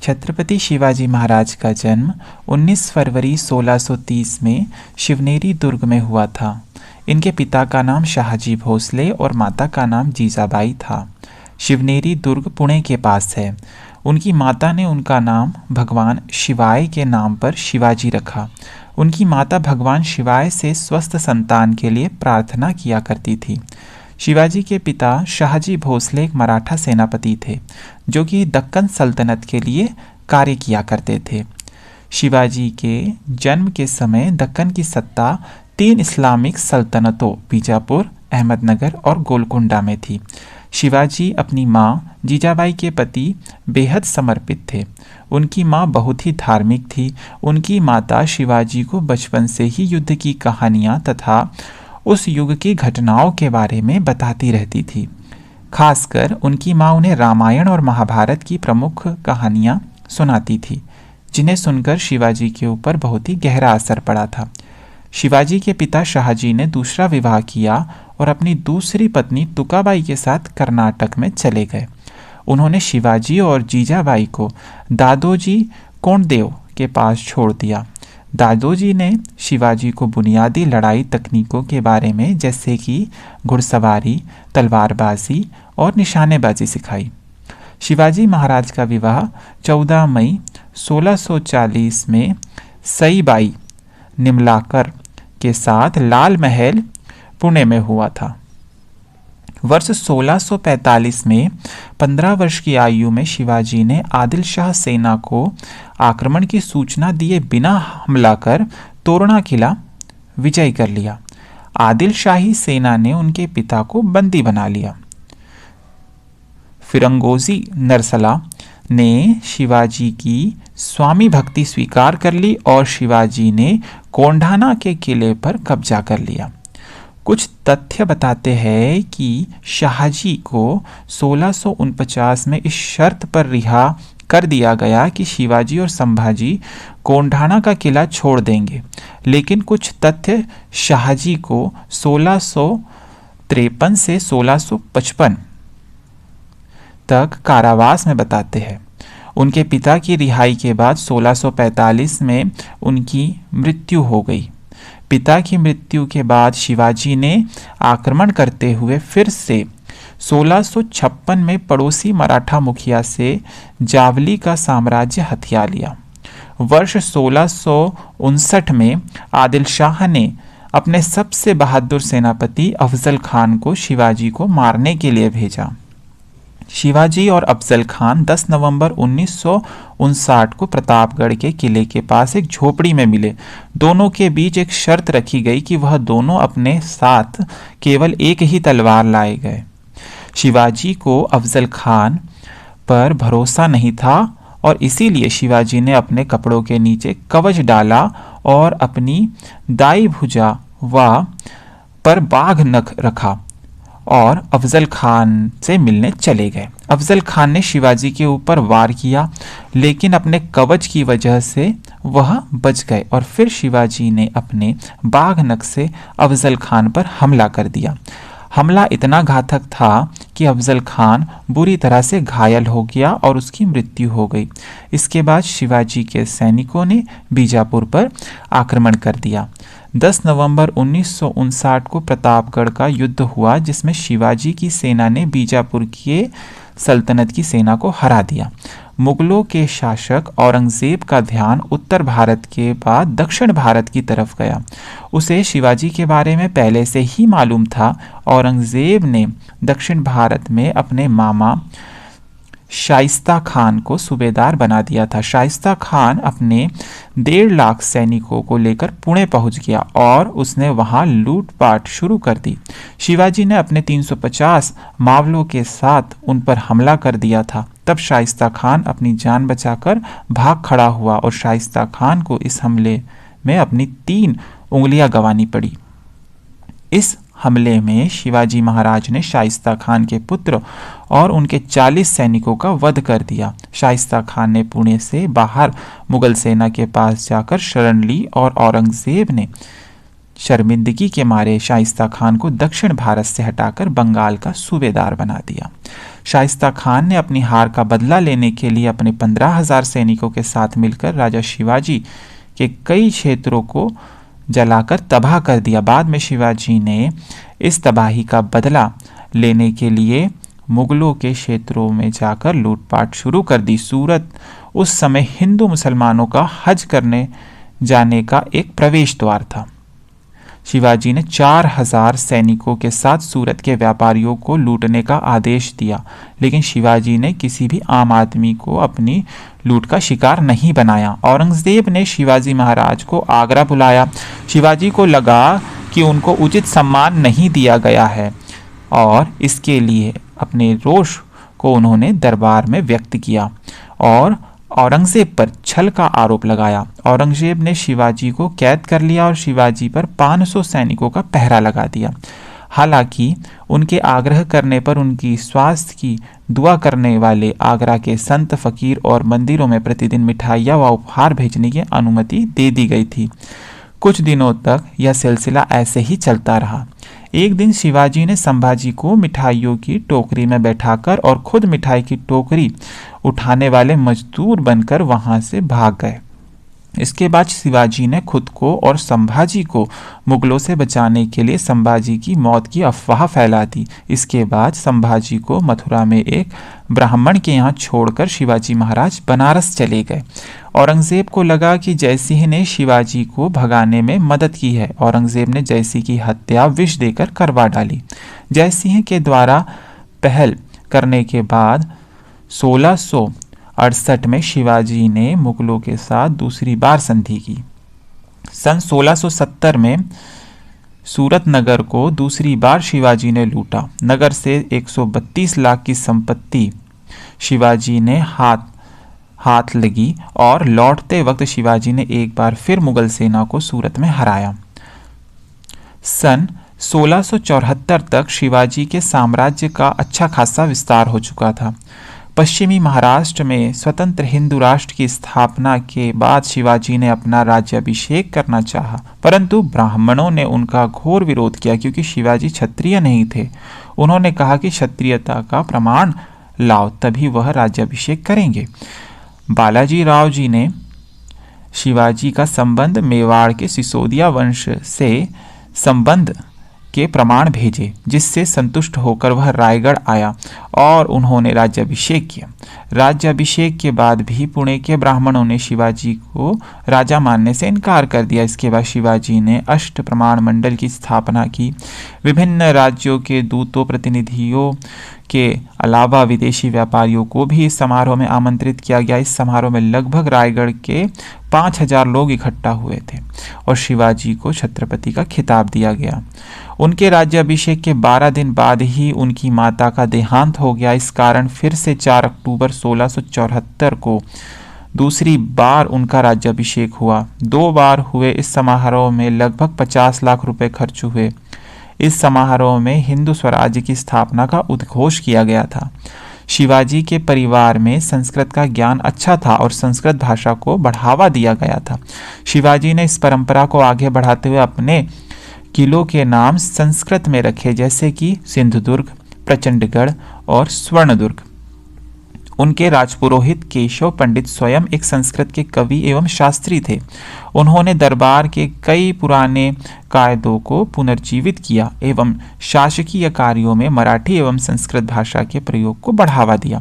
छत्रपति शिवाजी महाराज का जन्म 19 फरवरी 1630 में शिवनेरी दुर्ग में हुआ था। इनके पिता का नाम शाहजी भोसले और माता का नाम जीजाबाई था। शिवनेरी दुर्ग पुणे के पास है। उनकी माता ने उनका नाम भगवान शिवाय के नाम पर शिवाजी रखा। उनकी माता भगवान शिवाय से स्वस्थ संतान के लिए प्रार्थना किया करती थी। शिवाजी के पिता शाहजी भोसले एक मराठा सेनापति थे जो कि दक्कन सल्तनत के लिए कार्य किया करते थे। शिवाजी के जन्म के समय दक्कन की सत्ता 3 इस्लामिक सल्तनतों बीजापुर, अहमदनगर और गोलकुंडा में थी। शिवाजी अपनी माँ जीजाबाई के प्रति बेहद समर्पित थे। उनकी माँ बहुत ही धार्मिक थी। उनकी माता शिवाजी को बचपन से ही युद्ध की कहानियाँ तथा उस युग की घटनाओं के बारे में बताती रहती थी। खासकर उनकी माँ उन्हें रामायण और महाभारत की प्रमुख कहानियाँ सुनाती थी, जिन्हें सुनकर शिवाजी के ऊपर बहुत ही गहरा असर पड़ा था। शिवाजी के पिता शाहजी ने दूसरा विवाह किया और अपनी दूसरी पत्नी तुकाबाई के साथ कर्नाटक में चले गए। उन्होंने शिवाजी और जीजाबाई को दादोजी कोंडदेव के पास छोड़ दिया। दादोजी ने शिवाजी को बुनियादी लड़ाई तकनीकों के बारे में जैसे कि घुड़सवारी, तलवारबाजी और निशानेबाजी सिखाई। शिवाजी महाराज का विवाह 14 मई 1640 में सईबाई निमलाकर के साथ लाल महल पुणे में हुआ था। वर्ष 1645 में 15 वर्ष की आयु में शिवाजी ने आदिल शाह सेना को आक्रमण की सूचना दिए बिना हमला कर तोरणा किला विजय कर लिया। आदिल शाही सेना ने उनके पिता को बंदी बना लिया। फिरंगोजी नरसला ने शिवाजी की स्वामी भक्ति स्वीकार कर ली और शिवाजी ने कोंढाना के किले पर कब्जा कर लिया। कुछ तथ्य बताते हैं कि शाहजी को 1649 में इस शर्त पर रिहा कर दिया गया कि शिवाजी और संभाजी कोंढाना का किला छोड़ देंगे, लेकिन कुछ तथ्य शाहजी को 1653 से 1655 तक कारावास में बताते हैं। उनके पिता की रिहाई के बाद 1645 में उनकी मृत्यु हो गई। पिता की मृत्यु के बाद शिवाजी ने आक्रमण करते हुए फिर से 1656 में पड़ोसी मराठा मुखिया से जावली का साम्राज्य हथिया लिया। वर्ष 1659 में आदिल शाह ने अपने सबसे बहादुर सेनापति अफजल खान को शिवाजी को मारने के लिए भेजा। शिवाजी और अफजल खान 10 नवंबर 1959 को प्रतापगढ़ के किले के पास एक झोपड़ी में मिले। दोनों के बीच एक शर्त रखी गई कि वह दोनों अपने साथ केवल एक ही तलवार लाए गए। शिवाजी को अफजल खान पर भरोसा नहीं था और इसीलिए शिवाजी ने अपने कपड़ों के नीचे कवच डाला और अपनी दाई भुजा पर बाघ नख रखा और अफजल खान से मिलने चले गए। अफजल खान ने शिवाजी के ऊपर वार किया, लेकिन अपने कवच की वजह से वह बच गए और फिर शिवाजी ने अपने बाघ नख से अफजल खान पर हमला कर दिया। हमला इतना घातक था कि अफजल खान बुरी तरह से घायल हो गया और उसकी मृत्यु हो गई। इसके बाद शिवाजी के सैनिकों ने बीजापुर पर आक्रमण कर दिया। 10 नवंबर 1959 को प्रतापगढ़ का युद्ध हुआ, जिसमें शिवाजी की सेना ने बीजापुर की सल्तनत की सेना को हरा दिया। मुगलों के शासक औरंगजेब का ध्यान उत्तर भारत के बाद दक्षिण भारत की तरफ गया। उसे शिवाजी के बारे में पहले से ही मालूम था। औरंगजेब ने दक्षिण भारत में अपने मामा शाइस्ता खान को सूबेदार बना दिया था। शाइस्ता खान अपने 1.5 लाख सैनिकों को लेकर पुणे पहुंच गया और उसने वहां लूटपाट शुरू कर दी। शिवाजी ने अपने 350 मावलों के साथ उन पर हमला कर दिया था। तब शाइस्ता खान अपनी जान बचाकर भाग खड़ा हुआ और शाइस्ता खान को इस हमले में अपनी 3 उंगलियां गंवानी पड़ी। इस हमले में शिवाजी महाराज ने शाइस्ता खान के पुत्र और उनके 40 सैनिकों का वध कर दिया। शाइस्ता खान ने पुणे से बाहर मुगल सेना के पास जाकर शरण ली और औरंगजेब ने शर्मिंदगी के मारे शाइस्ता खान को दक्षिण भारत से हटाकर बंगाल का सूबेदार बना दिया। शाइस्ता खान ने अपनी हार का बदला लेने के लिए अपने 15,000 सैनिकों के साथ मिलकर राजा शिवाजी के कई क्षेत्रों को जलाकर तबाह कर दिया। बाद में शिवाजी ने इस तबाही का बदला लेने के लिए मुगलों के क्षेत्रों में जाकर लूटपाट शुरू कर दी। सूरत उस समय हिंदू मुसलमानों का हज करने जाने का एक प्रवेश द्वार था। शिवाजी ने 4,000 सैनिकों के साथ सूरत के व्यापारियों को लूटने का आदेश दिया, लेकिन शिवाजी ने किसी भी आम आदमी को अपनी लूट का शिकार नहीं बनाया। औरंगजेब ने शिवाजी महाराज को आगरा बुलाया। शिवाजी को लगा कि उनको उचित सम्मान नहीं दिया गया है और इसके लिए अपने रोष को उन्होंने दरबार में व्यक्त किया और औरंगजेब पर छल का आरोप लगाया। औरंगजेब ने शिवाजी को कैद कर लिया और शिवाजी पर 500 सैनिकों का पहरा लगा दिया। हालांकि उनके आग्रह करने पर उनकी स्वास्थ्य की दुआ करने वाले आगरा के संत फकीर और मंदिरों में प्रतिदिन मिठाइयाँ व उपहार भेजने की अनुमति दे दी गई थी। कुछ दिनों तक यह सिलसिला ऐसे ही चलता रहा। एक दिन शिवाजी ने संभाजी को मिठाइयों की टोकरी में बैठाकर और खुद मिठाई की टोकरी उठाने वाले मजदूर बनकर वहां से भाग गए। इसके बाद शिवाजी ने खुद को और संभाजी को मुगलों से बचाने के लिए संभाजी की मौत की अफवाह फैला दी। इसके बाद संभाजी को मथुरा में एक ब्राह्मण के यहाँ छोड़कर शिवाजी महाराज बनारस चले गए। औरंगजेब को लगा कि जयसिंह ने शिवाजी को भगाने में मदद की है। औरंगजेब ने जयसिंह की हत्या विष देकर करवा डाली। जयसिंह के द्वारा पहल करने के बाद 1668 में शिवाजी ने मुगलों के साथ दूसरी बार संधि की। सन 1670 में सूरत नगर को दूसरी बार शिवाजी ने लूटा। नगर से 132 लाख की संपत्ति शिवाजी ने हाथ लगी और लौटते वक्त शिवाजी ने एक बार फिर मुगल सेना को सूरत में हराया। सन 1674 तक शिवाजी के साम्राज्य का अच्छा खासा विस्तार हो चुका था। पश्चिमी महाराष्ट्र में स्वतंत्र हिंदू राष्ट्र की स्थापना के बाद शिवाजी ने अपना राज्याभिषेक करना चाहा, परंतु ब्राह्मणों ने उनका घोर विरोध किया क्योंकि शिवाजी क्षत्रिय नहीं थे। उन्होंने कहा कि क्षत्रियता का प्रमाण लाओ तभी वह राज्याभिषेक करेंगे। बालाजी राव जी ने शिवाजी का संबंध मेवाड़ के सिसोदिया वंश से संबंध के प्रमाण भेजे, जिससे संतुष्ट होकर वह रायगढ़ आया और उन्होंने राज्याभिषेक किया। राज्याभिषेक के बाद भी पुणे के ब्राह्मणों ने शिवाजी को राजा मानने से इनकार कर दिया। इसके बाद शिवाजी ने अष्ट प्रमाण मंडल की स्थापना की। विभिन्न राज्यों के दूतों प्रतिनिधियों के अलावा विदेशी व्यापारियों को भी इस समारोह में आमंत्रित किया गया। इस समारोह में लगभग रायगढ़ के 5,000 लोग इकट्ठा हुए थे और शिवाजी को छत्रपति का खिताब दिया गया। उनके राज्याभिषेक के 12 दिन बाद ही उनकी माता का देहांत हो गया। इस कारण फिर से 4 अक्टूबर 1674 को दूसरी बार उनका राज्याभिषेक हुआ। 2 बार हुए इस समारोह में लगभग 50 लाख रुपए खर्च हुए। इस समारोह में हिंदू स्वराज्य की स्थापना का उद्घोष किया गया था। शिवाजी के परिवार में संस्कृत का ज्ञान अच्छा था और संस्कृत भाषा को बढ़ावा दिया गया था। शिवाजी ने इस परंपरा को आगे बढ़ाते हुए अपने किलों के नाम संस्कृत में रखे, जैसे कि सिंधुदुर्ग, प्रचंडगढ़ और स्वर्णदुर्ग। उनके राजपुरोहित केशव पंडित स्वयं एक संस्कृत के कवि एवं शास्त्री थे। उन्होंने दरबार के कई पुराने कायदों को पुनर्जीवित किया एवं शासकीय कार्यों में मराठी एवं संस्कृत भाषा के प्रयोग को बढ़ावा दिया।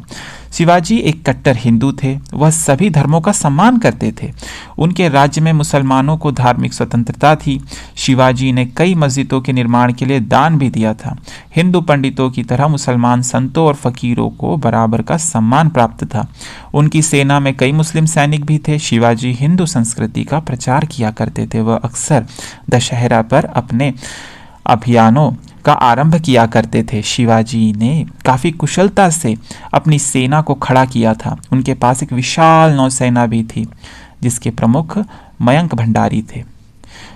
शिवाजी एक कट्टर हिंदू थे। वह सभी धर्मों का सम्मान करते थे। उनके राज्य में मुसलमानों को धार्मिक स्वतंत्रता थी। शिवाजी ने कई मस्जिदों के निर्माण के लिए दान भी दिया था। हिंदू पंडितों की तरह मुसलमान संतों और फकीरों को बराबर का सम्मान प्राप्त था। उनकी सेना में कई मुस्लिम सैनिक भी थे। शिवाजी हिंदू संस्कृति का प्रचार किया करते थे। वह अक्सर दशहरा पर अपने अभियानों का आरंभ किया करते थे। शिवाजी ने काफ़ी कुशलता से अपनी सेना को खड़ा किया था। उनके पास एक विशाल नौसेना भी थी जिसके प्रमुख मयंक भंडारी थे।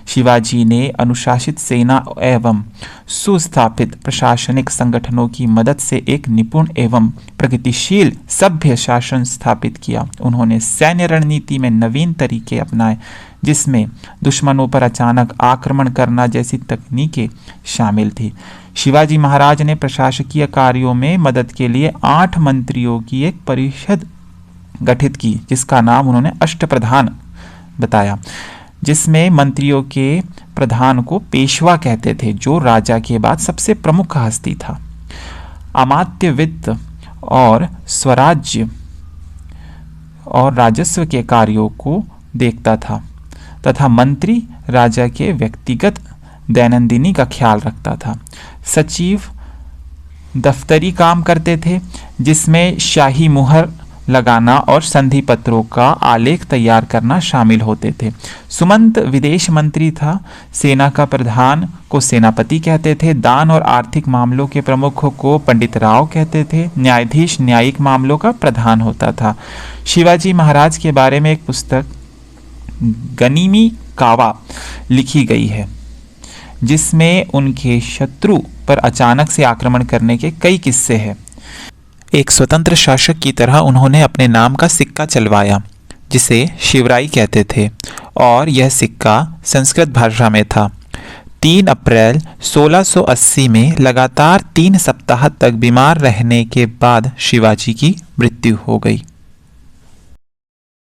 शिवाजी ने अनुशासित सेना एवं सुस्थापित प्रशासनिक संगठनों की मदद से एक निपुण एवं प्रगतिशील सभ्य शासन स्थापित किया। उन्होंने सैन्य रणनीति में नवीन तरीके अपनाए जिसमें दुश्मनों पर अचानक आक्रमण करना जैसी तकनीकें शामिल थी। शिवाजी महाराज ने प्रशासकीय कार्यों में मदद के लिए 8 मंत्रियों की एक परिषद गठित की, जिसका नाम उन्होंने अष्टप्रधान बताया, जिसमें मंत्रियों के प्रधान को पेशवा कहते थे, जो राजा के बाद सबसे प्रमुख हस्ती था। अमात्य वित्त और स्वराज्य और राजस्व के कार्यों को देखता था तथा मंत्री राजा के व्यक्तिगत दैनंदिनी का ख्याल रखता था। सचिव दफ्तरी काम करते थे, जिसमें शाही मुहर लगाना और संधि पत्रों का आलेख तैयार करना शामिल होते थे। सुमंत विदेश मंत्री था। सेना का प्रधान को सेनापति कहते थे। दान और आर्थिक मामलों के प्रमुख को पंडित राव कहते थे। न्यायाधीश न्यायिक मामलों का प्रधान होता था। शिवाजी महाराज के बारे में एक पुस्तक गनीमी कावा लिखी गई है, जिसमें उनके शत्रु पर अचानक से आक्रमण करने के कई किस्से हैं। एक स्वतंत्र शासक की तरह उन्होंने अपने नाम का सिक्का चलवाया, जिसे शिवराई कहते थे, और यह सिक्का संस्कृत भाषा में था। 3 अप्रैल 1680 में लगातार 3 सप्ताह तक बीमार रहने के बाद शिवाजी की मृत्यु हो गई।